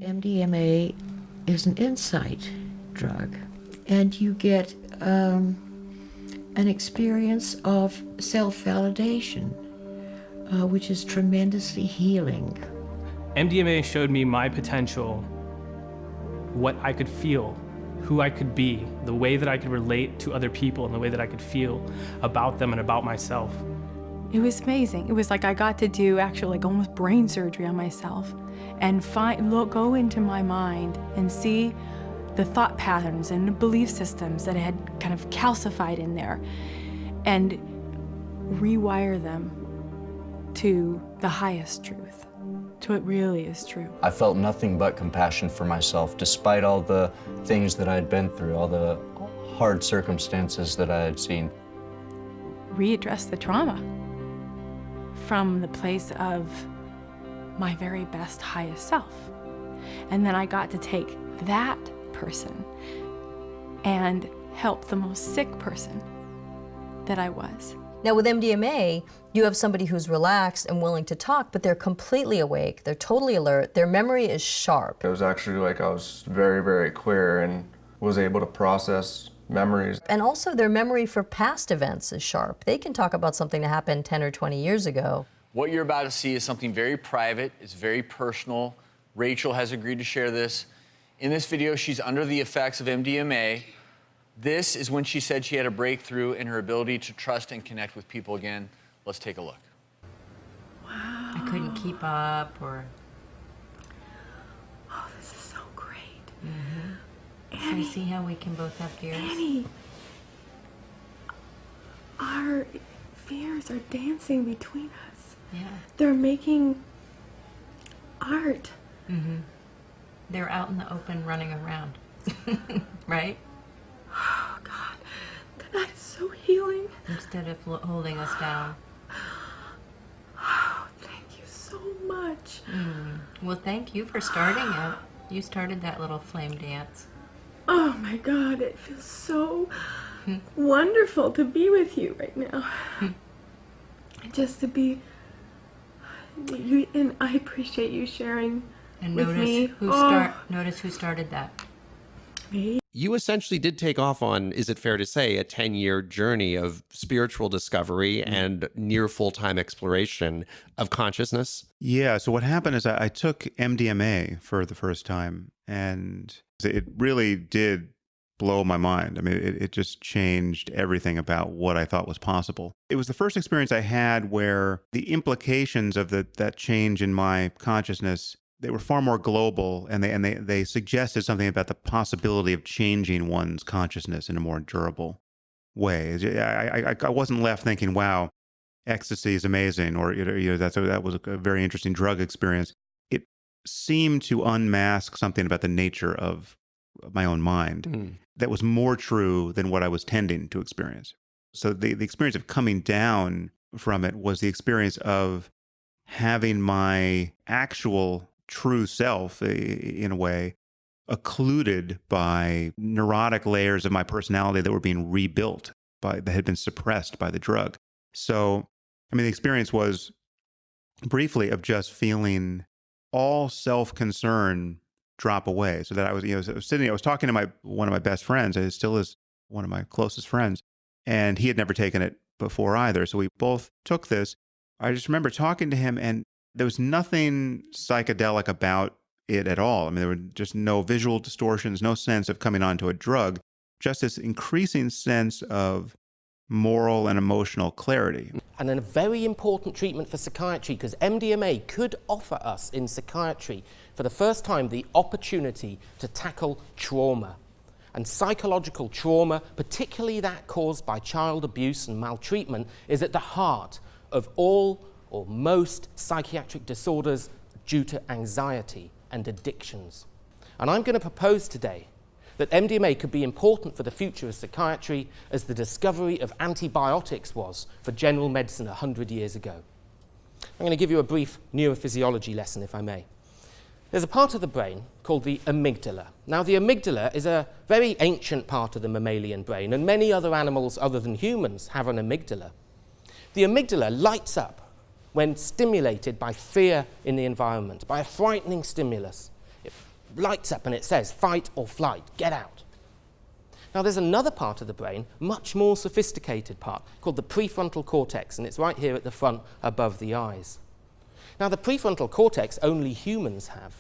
MDMA is an insight drug, and you get an experience of self-validation, which is tremendously healing. MDMA showed me my potential, what I could feel, who I could be, the way that I could relate to other people, and the way that I could feel about them and about myself. It was amazing. It was like I got to do actually like almost brain surgery on myself and go into my mind and see the thought patterns and the belief systems that had kind of calcified in there and rewire them to the highest truth, to what really is true. I felt nothing but compassion for myself, despite all the things that I had been through, all the hard circumstances that I had seen. Readdress the trauma from the place of my very best, highest self. And then I got to take that person and help the most sick person that I was. Now with MDMA, you have somebody who's relaxed and willing to talk, but they're completely awake, they're totally alert, their memory is sharp. It was actually like I was very, very clear and was able to process memories. And also their memory for past events is sharp. They can talk about something that happened 10 or 20 years ago. What you're about to see is something very private, it's very personal. Rachel has agreed to share this. In this video, she's under the effects of MDMA. This is when she said she had a breakthrough in her ability to trust and connect with people again. Let's take a look. Wow. I couldn't keep up or... Oh, this is so great. Mm-hmm. Annie, so see how we can both have fears? Annie, our fears are dancing between us. Yeah. They're making art. Mm-hmm. They're out in the open running around, right? Oh, God, that is so healing. Instead of holding us down. Oh, thank you so much. Well, thank you for starting it. You started that little flame dance. Oh, my God, it feels so wonderful to be with you right now. Just to be... You, and I appreciate you sharing and with me. Notice who started that. Me. You essentially did take off on, is it fair to say, a 10-year journey of spiritual discovery and near full-time exploration of consciousness. Yeah, so what happened is I took MDMA for the first time, and it really did blow my mind. I mean, it just changed everything about what I thought was possible. It was the first experience I had where the implications of that change in my consciousness, they were far more global, and they suggested something about the possibility of changing one's consciousness in a more durable way. I wasn't left thinking, wow, ecstasy is amazing, or that was a very interesting drug experience. It seemed to unmask something about the nature of my own mind that was more true than what I was tending to experience. So the experience of coming down from it was the experience of having my actual true self, in a way, occluded by neurotic layers of my personality that were being rebuilt, that had been suppressed by the drug. So, I mean, the experience was briefly of just feeling all self-concern drop away. So that I was talking to one of my best friends, and it still is one of my closest friends, and he had never taken it before either. So we both took this. I just remember talking to him, and there was nothing psychedelic about it at all. I mean, there were just no visual distortions, no sense of coming onto a drug, just this increasing sense of moral and emotional clarity. And a very important treatment for psychiatry, because MDMA could offer us in psychiatry for the first time the opportunity to tackle trauma. And psychological trauma, particularly that caused by child abuse and maltreatment, is at the heart of all or most psychiatric disorders due to anxiety and addictions. And I'm going to propose today that MDMA could be important for the future of psychiatry as the discovery of antibiotics was for general medicine 100 years ago. I'm going to give you a brief neurophysiology lesson, if I may. There's a part of the brain called the amygdala. Now, the amygdala is a very ancient part of the mammalian brain, and many other animals other than humans have an amygdala. The amygdala lights up when stimulated by fear in the environment, by a frightening stimulus. It lights up and it says fight or flight, get out. Now there's another part of the brain, much more sophisticated part, called the prefrontal cortex, and it's right here at the front above the eyes. Now the prefrontal cortex only humans have,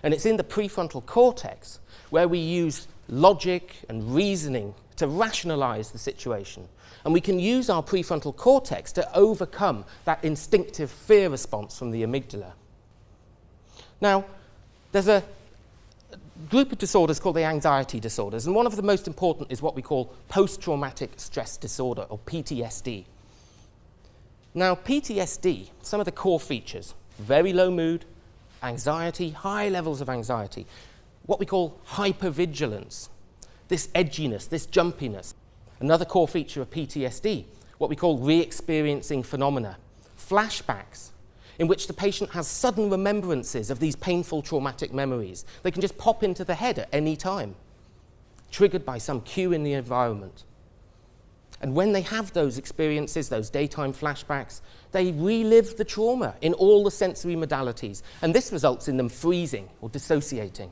and it's in the prefrontal cortex where we use logic and reasoning to rationalize the situation. And we can use our prefrontal cortex to overcome that instinctive fear response from the amygdala. Now, there's a group of disorders called the anxiety disorders, and one of the most important is what we call post-traumatic stress disorder, or PTSD. Now, PTSD, some of the core features, very low mood, anxiety, high levels of anxiety, what we call hypervigilance, this edginess, this jumpiness. Another core feature of PTSD, what we call re-experiencing phenomena, flashbacks, in which the patient has sudden remembrances of these painful traumatic memories. They can just pop into the head at any time, triggered by some cue in the environment. And when they have those experiences, those daytime flashbacks, they relive the trauma in all the sensory modalities. And this results in them freezing or dissociating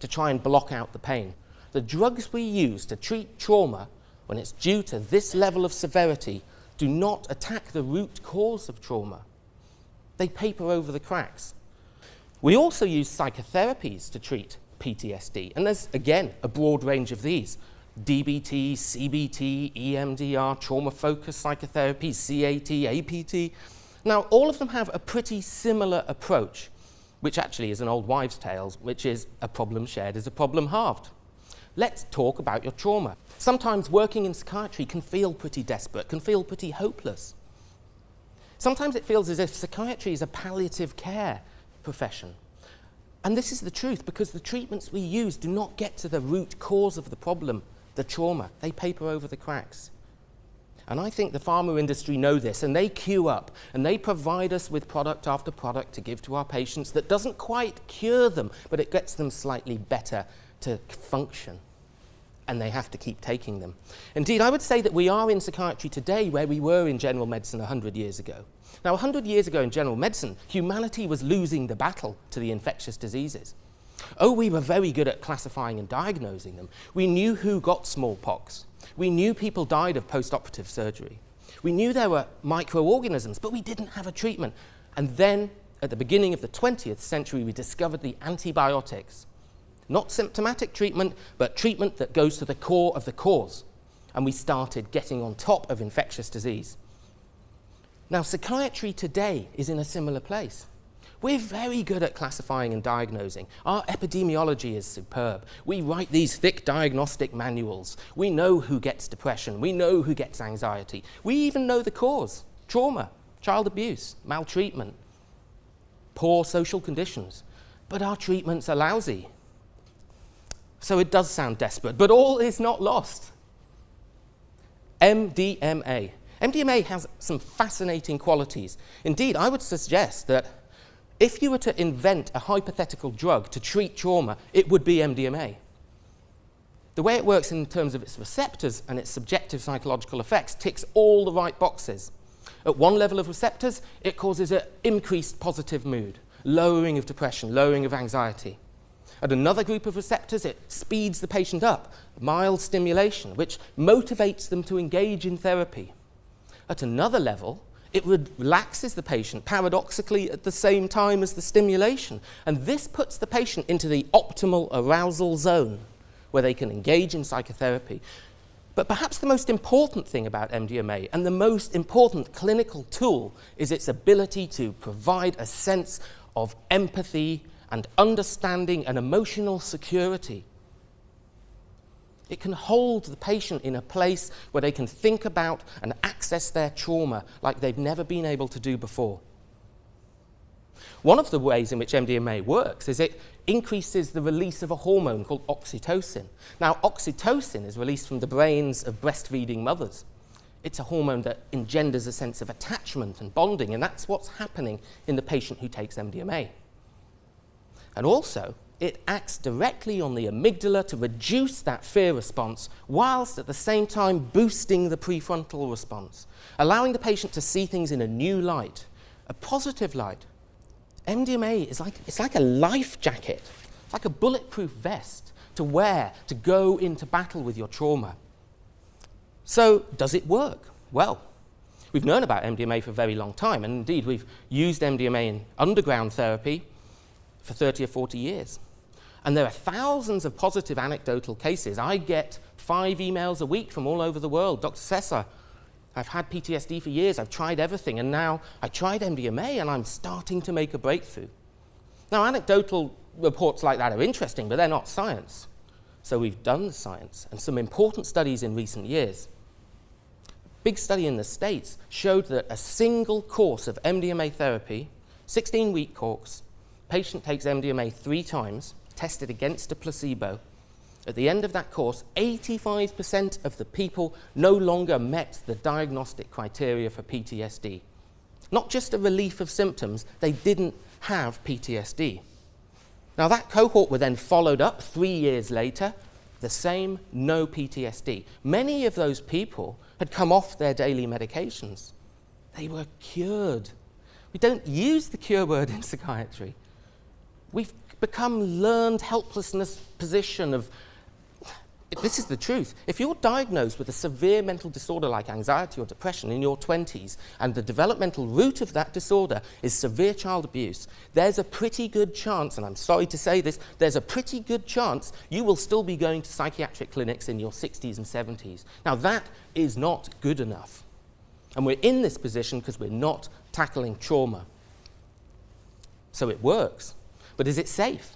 to try and block out the pain. The drugs we use to treat trauma, when it's due to this level of severity, do not attack the root cause of trauma. They paper over the cracks. We also use psychotherapies to treat PTSD, and there's, again, a broad range of these. DBT, CBT, EMDR, trauma-focused psychotherapy, CAT, APT. Now, all of them have a pretty similar approach, which actually is an old wives' tale, which is a problem shared is a problem halved. Let's talk about your trauma. Sometimes working in psychiatry can feel pretty desperate, can feel pretty hopeless. Sometimes it feels as if psychiatry is a palliative care profession. And this is the truth, because the treatments we use do not get to the root cause of the problem, the trauma. They paper over the cracks. And I think the pharma industry know this, and they queue up, and they provide us with product after product to give to our patients that doesn't quite cure them, but it gets them slightly better to function. And they have to keep taking them. Indeed, I would say that we are in psychiatry today where we were in general medicine 100 years ago. Now, 100 years ago in general medicine, humanity was losing the battle to the infectious diseases. Oh, we were very good at classifying and diagnosing them. We knew who got smallpox. We knew people died of post-operative surgery. We knew there were microorganisms, but we didn't have a treatment. And then, at the beginning of the 20th century, we discovered the antibiotics. Not symptomatic treatment, but treatment that goes to the core of the cause. And we started getting on top of infectious disease. Now, psychiatry today is in a similar place. We're very good at classifying and diagnosing. Our epidemiology is superb. We write these thick diagnostic manuals. We know who gets depression. We know who gets anxiety. We even know the cause: trauma, child abuse, maltreatment, poor social conditions. But our treatments are lousy. So it does sound desperate, but all is not lost. MDMA. MDMA has some fascinating qualities. Indeed, I would suggest that if you were to invent a hypothetical drug to treat trauma, it would be MDMA. The way it works in terms of its receptors and its subjective psychological effects ticks all the right boxes. At one level of receptors, it causes an increased positive mood, lowering of depression, lowering of anxiety. At another group of receptors, it speeds the patient up, mild stimulation, which motivates them to engage in therapy. At another level, it relaxes the patient, paradoxically, at the same time as the stimulation. And this puts the patient into the optimal arousal zone, where they can engage in psychotherapy. But perhaps the most important thing about MDMA, and the most important clinical tool, is its ability to provide a sense of empathy and understanding and emotional security. It can hold the patient in a place where they can think about and access their trauma like they've never been able to do before. One of the ways in which MDMA works is it increases the release of a hormone called oxytocin. Now, oxytocin is released from the brains of breastfeeding mothers. It's a hormone that engenders a sense of attachment and bonding, and that's what's happening in the patient who takes MDMA. And also, it acts directly on the amygdala to reduce that fear response, whilst at the same time boosting the prefrontal response, allowing the patient to see things in a new light, a positive light. MDMA is like a life jacket It's like a bulletproof vest to wear to go into battle with your trauma. So, does it work? Well, we've known about MDMA for a very long time, and indeed we've used MDMA in underground therapy for 30 or 40 years. And there are thousands of positive anecdotal cases. I get 5 emails a week from all over the world. Dr. Sessa, I've had PTSD for years, I've tried everything, and now I tried MDMA and I'm starting to make a breakthrough. Now, anecdotal reports like that are interesting, but they're not science. So we've done the science, and some important studies in recent years. Big study in the States showed that a single course of MDMA therapy, 16-week course, patient takes MDMA 3 times, tested against a placebo. At the end of that course, 85% of the people no longer met the diagnostic criteria for PTSD. Not just a relief of symptoms, they didn't have PTSD. Now that cohort were then followed up 3 years later, the same, no PTSD. Many of those people had come off their daily medications. They were cured. We don't use the cure word in psychiatry. We've become learned helplessness position of, this is the truth. If you're diagnosed with a severe mental disorder like anxiety or depression in your 20s, and the developmental root of that disorder is severe child abuse, there's a pretty good chance, and I'm sorry to say this, there's a pretty good chance you will still be going to psychiatric clinics in your 60s and 70s. Now that is not good enough. And we're in this position because we're not tackling trauma. So it works. But is it safe?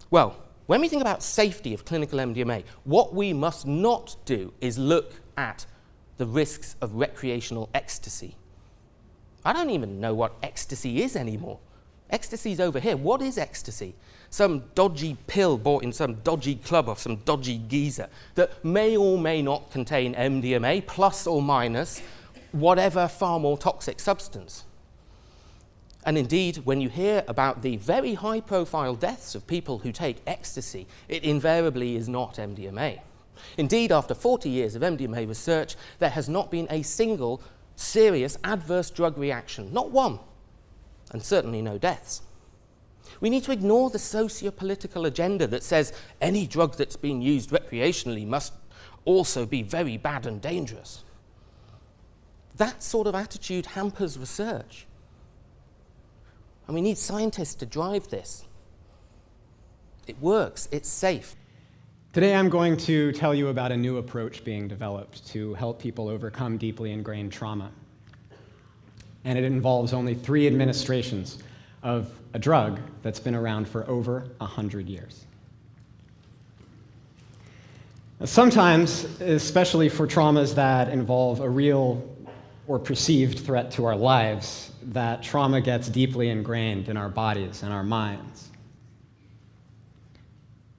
Well, when we think about safety of clinical MDMA, what we must not do is look at the risks of recreational ecstasy. I don't even know what ecstasy is anymore. Ecstasy's over here. What is ecstasy? Some dodgy pill bought in some dodgy club of some dodgy geezer that may or may not contain MDMA, plus or minus whatever far more toxic substance. And indeed, when you hear about the very high-profile deaths of people who take ecstasy, it invariably is not MDMA. Indeed, after 40 years of MDMA research, there has not been a single serious adverse drug reaction, not one, and certainly no deaths. We need to ignore the socio-political agenda that says any drug that's being used recreationally must also be very bad and dangerous. That sort of attitude hampers research. And we need scientists to drive this. It works, it's safe. Today I'm going to tell you about a new approach being developed to help people overcome deeply ingrained trauma. And it involves only 3 administrations of a drug that's been around for over 100 years. Sometimes, especially for traumas that involve a real or perceived threat to our lives, that trauma gets deeply ingrained in our bodies and our minds.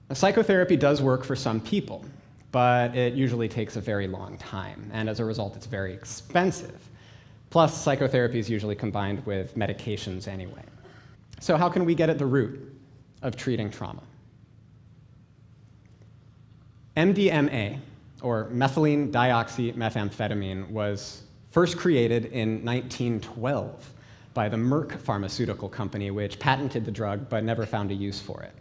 Now, psychotherapy does work for some people, but it usually takes a very long time, and as a result, it's very expensive. Plus, psychotherapy is usually combined with medications anyway. So how can we get at the root of treating trauma? MDMA, or methylene dioxymethamphetamine, was first created in 1912 by the Merck pharmaceutical company, which patented the drug but never found a use for it.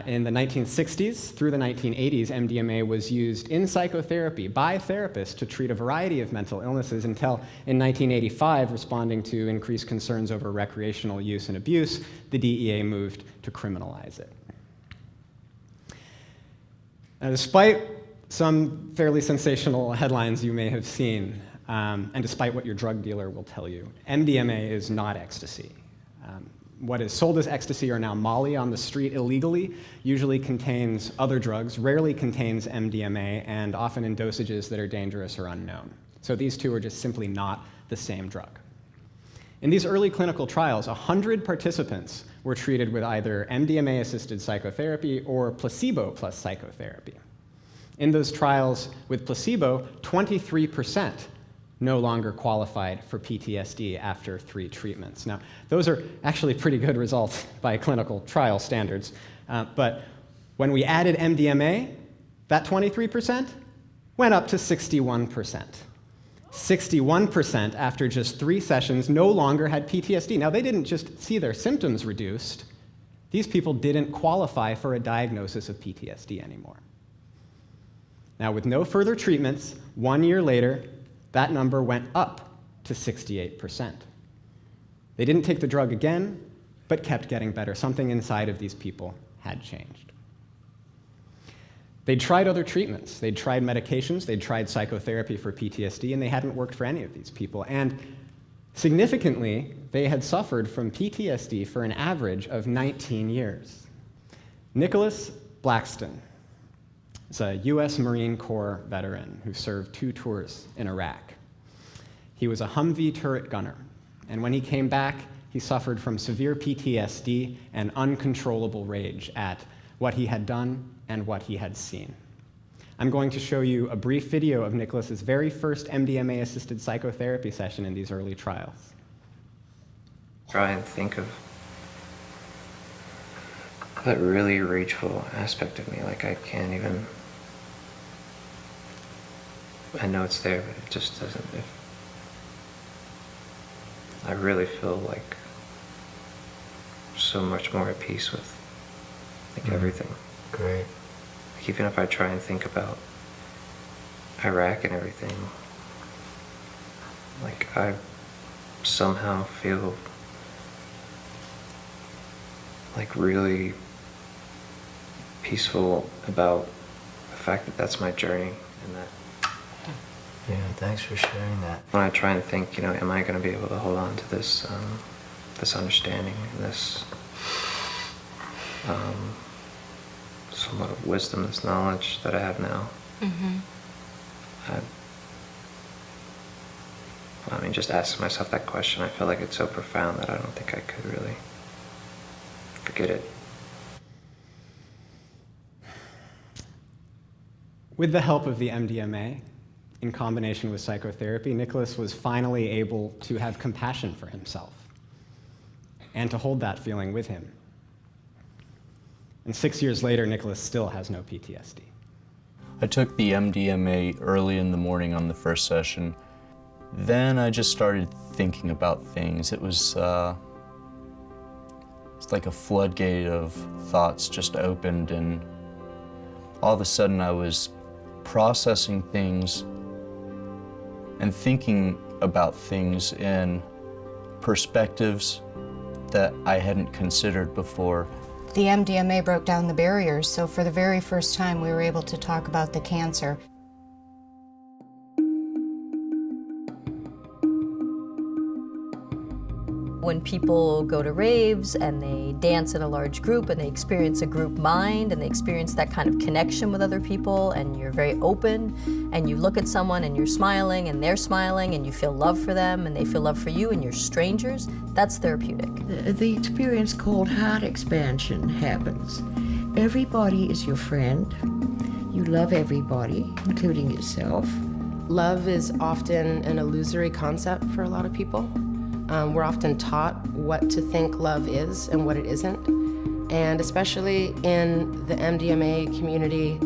In the 1960s through the 1980s, MDMA was used in psychotherapy by therapists to treat a variety of mental illnesses until in 1985, responding to increased concerns over recreational use and abuse, the DEA moved to criminalize it. Now, despite some fairly sensational headlines you may have seen, and despite what your drug dealer will tell you, MDMA is not ecstasy. What is sold as ecstasy or now Molly on the street illegally usually contains other drugs, rarely contains MDMA, and often in dosages that are dangerous or unknown. So these two are just simply not the same drug. In these early clinical trials, 100 participants were treated with either MDMA-assisted psychotherapy or placebo plus psychotherapy. In those trials with placebo, 23% no longer qualified for PTSD after 3 treatments. Now, those are actually pretty good results by clinical trial standards, but when we added MDMA, that 23% went up to 61%. 61% after just 3 sessions no longer had PTSD. Now, they didn't just see their symptoms reduced, These people didn't qualify for a diagnosis of PTSD anymore. Now, with no further treatments, 1 year later, that number went up to 68%. They didn't take the drug again, but kept getting better. Something inside of these people had changed. They'd tried other treatments. They'd tried medications, they'd tried psychotherapy for PTSD, and they hadn't worked for any of these people. And significantly, they had suffered from PTSD for an average of 19 years. Nicholas Blackston is a US Marine Corps veteran who served 2 tours in Iraq. He was a Humvee turret gunner, and when he came back, he suffered from severe PTSD and uncontrollable rage at what he had done and what he had seen. I'm going to show you a brief video of Nicholas's very first MDMA-assisted psychotherapy session in these early trials. Try and think of that really rageful aspect of me, like I can't even, I know it's there, but it just doesn't, I really feel like so much more at peace with like everything. Great. Like even if I try and think about Iraq and everything, like I somehow feel like really peaceful about the fact that that's my journey and that. Yeah, thanks for sharing that. When I try and think, you know, am I going to be able to hold on to this, this understanding and this somewhat of wisdom, this knowledge that I have now. I mean, just asking myself that question, I feel like it's so profound that I don't think I could really forget it. With the help of the MDMA, in combination with psychotherapy, Nicholas was finally able to have compassion for himself and to hold that feeling with him. And 6 years later, Nicholas still has no PTSD. I took the MDMA early in the morning on the first session. Then I just started thinking about things. It was it's like a floodgate of thoughts just opened, and all of a sudden I was processing things and thinking about things in perspectives that I hadn't considered before. The MDMA broke down the barriers, so for the very first time we were able to talk about the cancer. When people go to raves and they dance in a large group and they experience a group mind and they experience that kind of connection with other people, and you're very open and you look at someone and you're smiling and they're smiling and you feel love for them and they feel love for you and you're strangers, that's therapeutic. The experience called heart expansion happens. Everybody is your friend. You love everybody, including yourself. Love is often an illusory concept for a lot of people. We're often taught what to think love is and what it isn't. And especially in the MDMA community,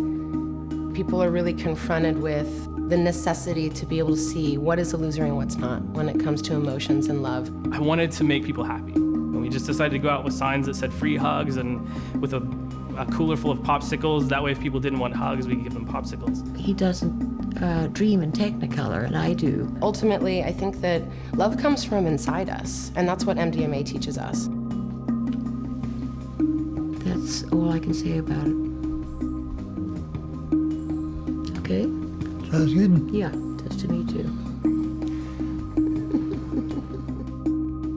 people are really confronted with the necessity to be able to see what is illusory and what's not when it comes to emotions and love. I wanted to make people happy. And we just decided to go out with signs that said free hugs and with a cooler full of popsicles. That way if people didn't want hugs, we could give them popsicles. He doesn't dream in Technicolor, and I do. Ultimately, I think that love comes from inside us, and that's what MDMA teaches us. That's all I can say about it. Okay? Sounds good. Yeah, does to me too.